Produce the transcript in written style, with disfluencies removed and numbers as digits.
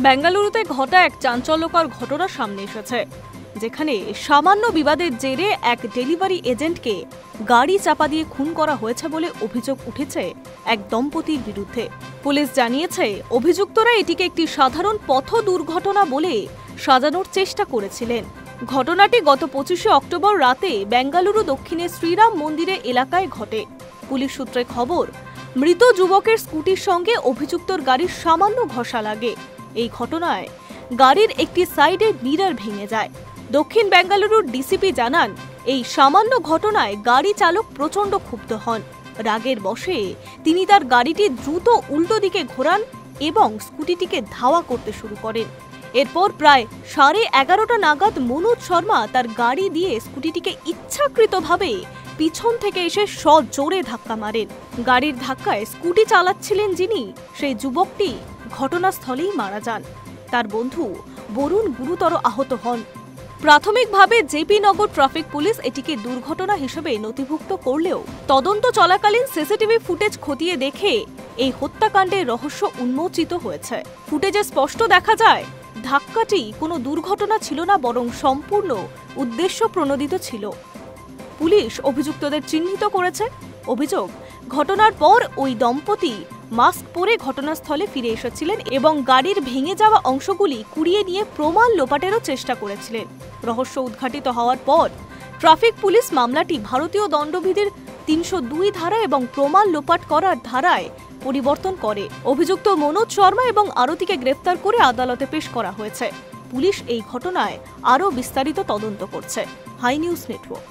বেঙ্গালুরুতে ঘটা এক চাঞ্চল্যকর ঘটনা সামনে এসেছে, যেখানে সামান্য বিবাদের জেরে এক ডেলিভারি এজেন্টকে গাড়ি চাপা দিয়ে খুন করা হয়েছে বলে অভিযোগ উঠেছে এক দম্পতির বিরুদ্ধে। পুলিশ জানিয়েছে, অভিযুক্তরা এটিকে একটি সাধারণ পথ দুর্ঘটনা বলে সাজানোর চেষ্টা করেছিলেন। ঘটনাটি গত 25শে অক্টোবর রাতে বেঙ্গালুরু দক্ষিণে শ্রীরাম মন্দিরে এলাকায় ঘটে। পুলিশ সূত্রে খবর, মৃত যুবকের স্কুটির সঙ্গে অভিযুক্তর গাড়ির সামান্য ঘষা লাগে। এই ঘটনায় গাড়ির একটি সাইডের মিরর ভেঙে যায়। দক্ষিণ বেঙ্গালুরুর ডিসিপি জানান, এই সামান্য ঘটনায় গাড়ি চালক প্রচণ্ড ক্ষুব্ধ হন। রাগের বশে তিনি তার গাড়িটি দ্রুত উল্টো দিকে ঘোরান এবং স্কুটিটিকে ধাওয়া করতে শুরু করেন। এরপর প্রায় 11:30 নাগাদ মনোজ শর্মা তার গাড়ি দিয়ে স্কুটিটিকে ইচ্ছাকৃতভাবে পিছন থেকে এসে সজোরে ধাক্কা মারেন। গাড়ির ধাক্কায় স্কুটি চালাচ্ছিলেন যিনি, সেই যুবকটি ঘটনাস্থলেই মারা যান। তার বন্ধু বরুণ গুরুতর আহত হন। প্রাথমিকভাবে জেপি নগর ট্রাফিক পুলিশ এটিকে দুর্ঘটনা হিসেবে নথিভুক্ত করলেও তদন্ত চলাকালীন সিসিটিভি ফুটেজ খতিয়ে দেখে এই হত্যাকাণ্ডের রহস্য উন্মোচিত হয়েছে। ফুটেজে স্পষ্ট দেখা যায়, ধাক্কাটি কোনো দুর্ঘটনা ছিল না, বরং সম্পূর্ণ উদ্দেশ্য প্রণোদিত ছিল। পুলিশ অভিযুক্তদের চিহ্নিত করেছে। অভিযোগ, ঘটনার পর ওই দম্পতি মাস্ক পরে ঘটনাস্থলে ফিরে এসেছিলেন এবং গাড়ির ভেঙে যাওয়া অংশগুলি কুড়িয়ে নিয়ে প্রমাণ লোপাটেরও চেষ্টা করেছিলেন। রহস্য উদ্ঘাটিত হওয়ার পর ট্রাফিক পুলিশ মামলাটি ভারতীয় দণ্ডবিধির 302 ধারা এবং প্রমাণ লোপাট করার ধারায় পরিবর্তন করে। অভিযুক্ত মনোজ শর্মা এবং আরতিকে গ্রেফতার করে আদালতে পেশ করা হয়েছে। পুলিশ এই ঘটনায় আরও বিস্তারিত তদন্ত করছে। High news network.